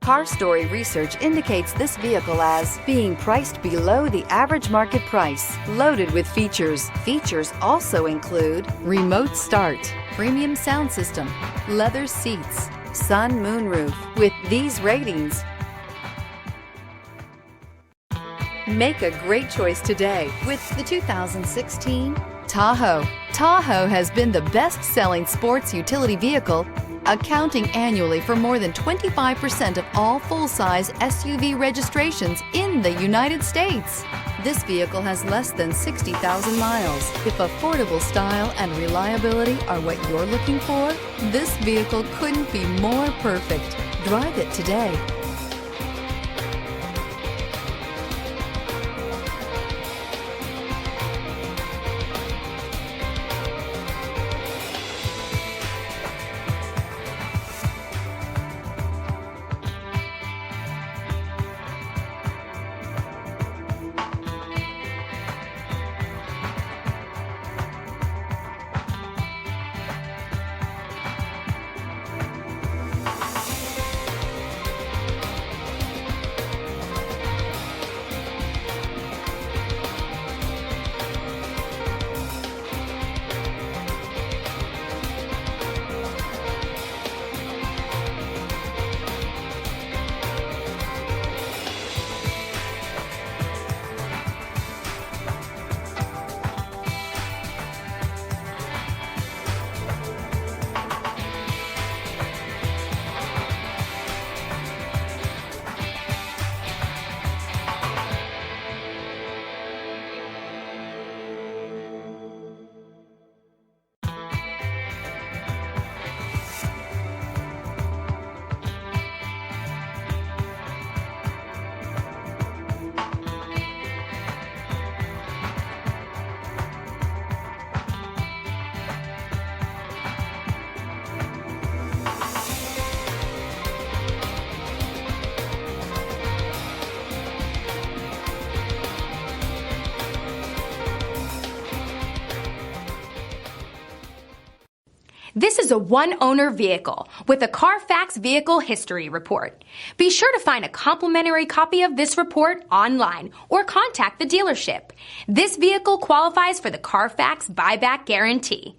Car Story research indicates this vehicle as being priced below the average market price, loaded with features. Features also include remote start, premium sound system, leather seats, sun moonroof. With these ratings, make a great choice today with the 2016 Tahoe. Tahoe has been the best-selling sports utility vehicle, accounting annually for more than 25% of all full-size SUV registrations in the United States. This vehicle has less than 60,000 miles. If affordable style and reliability are what you're looking for, this vehicle couldn't be more perfect. Drive it today. This is a one-owner vehicle with a CARFAX Vehicle History Report. Be sure to find a complimentary copy of this report online or contact the dealership. This vehicle qualifies for the CARFAX Buyback Guarantee.